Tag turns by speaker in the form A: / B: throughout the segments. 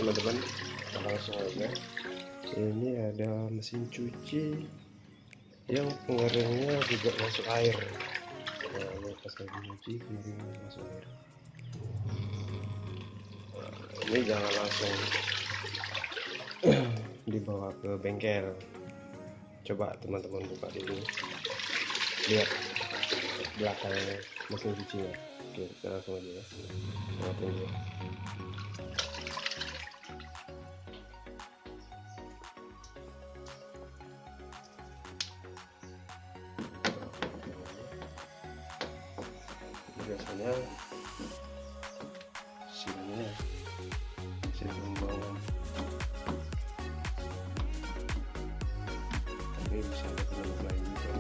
A: teman-teman, langsung aja. Ini ada mesin cuci yang pengeringnya juga masuk air. Nah, pas lagi cuci pengeringnya masuk air. Nah, ini jangan langsung dibawa ke bengkel. Coba teman-teman buka dulu, lihat belakang mesin cucinya. Oke, kita langsung aja ya. Nah, tunggu. Biasanya sininya sini pembuangan, tapi bisa ada penyebab lain juga.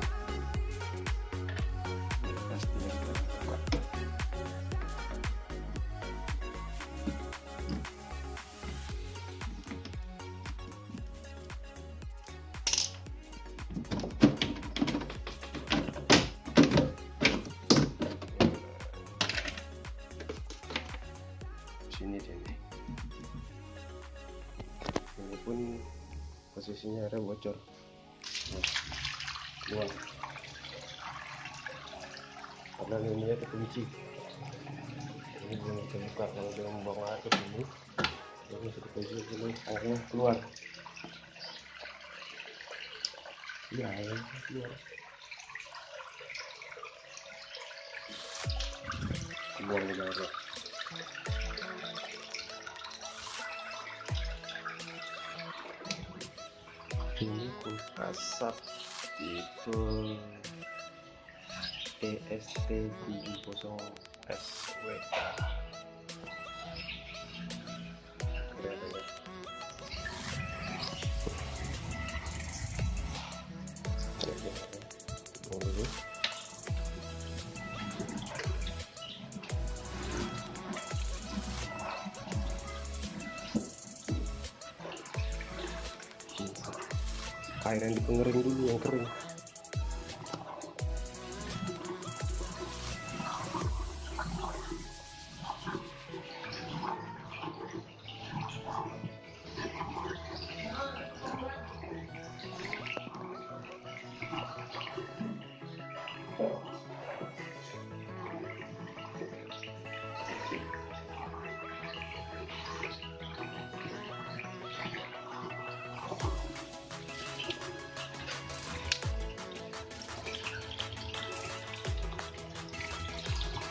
A: Pastinya kita buka. Sini deh nih. Ini pun posisinya ada bocor. Nah, keluar. Karena ini ada kunci. Ini belum terbuka. Kalau dia membuang air ke sini, ini sudah kunci dulu, airnya keluar. Ya, airnya keluar. Buang di daerah. Ini kulkas tipe EST70SW. Kelihatannya. Buang dulu. Air yang dipengering dulu, yang kering.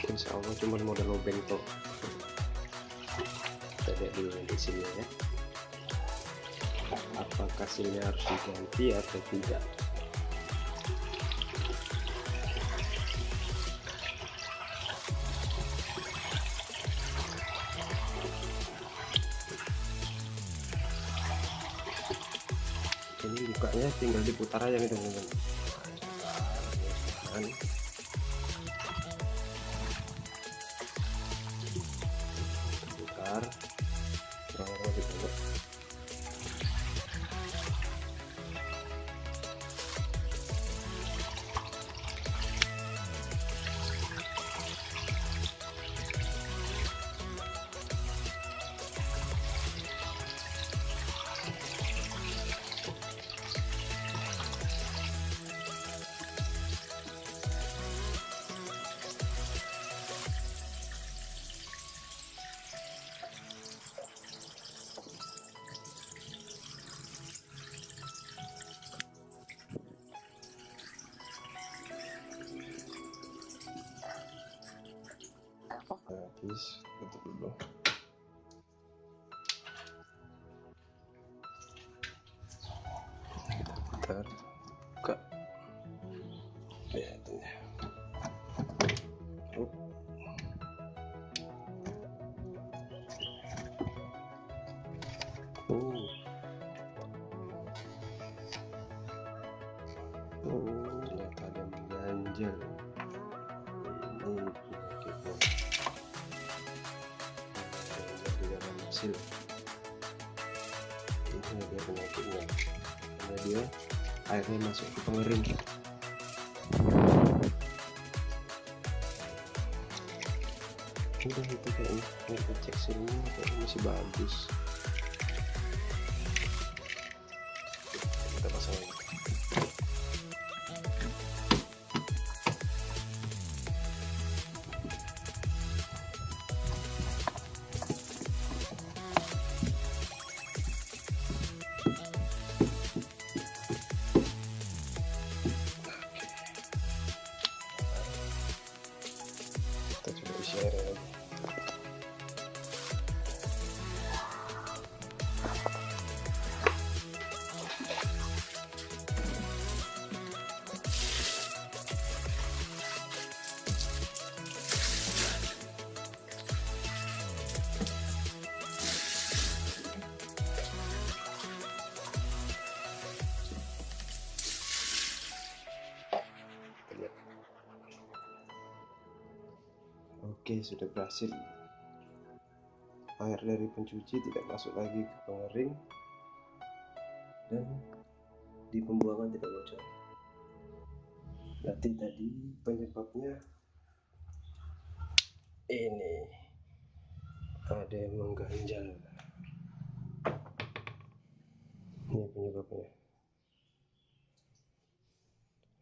A: Insya Allah cuma model lobeng toh. Kita lihat dulu di sini ya. Apakah sini harus diganti atau tidak? Ini bukanya tinggal diputar aja nih teman-teman. Putar, kurang dibuka. Habis, tutup dulu. Kita putar, buka. Lihat ini. Ternyata ada yang mengganjal. Ini penyakitnya. Di dalam hasil. Ini ada penyakitnya. Karena dia airnya masuk ke pengering. Udah itu kayaknya, kita cek sini kayaknya masih bagus. Oke, sudah berhasil. Air dari pencuci tidak masuk lagi ke pengering, dan di pembuangan tidak bocor. Berarti tadi penyebabnya ini ada yang mengganjal. Ini penyebabnya,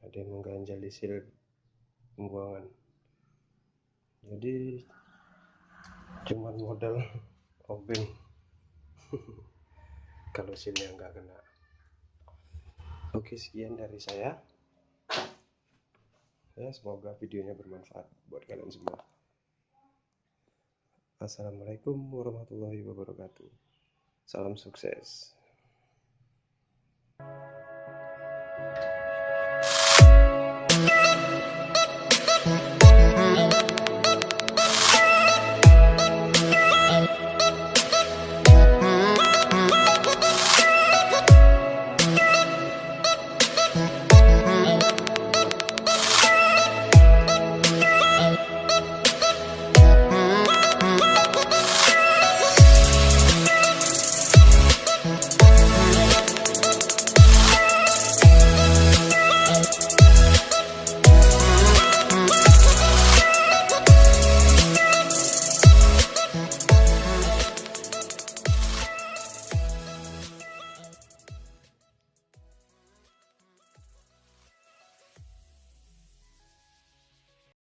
A: ada yang mengganjal di sil pembuangan. Jadi cuman modal obeng kalau silnya nggak kena. Oke, sekian dari saya. Ya, semoga videonya bermanfaat buat kalian semua. Assalamualaikum warahmatullahi wabarakatuh. Salam sukses.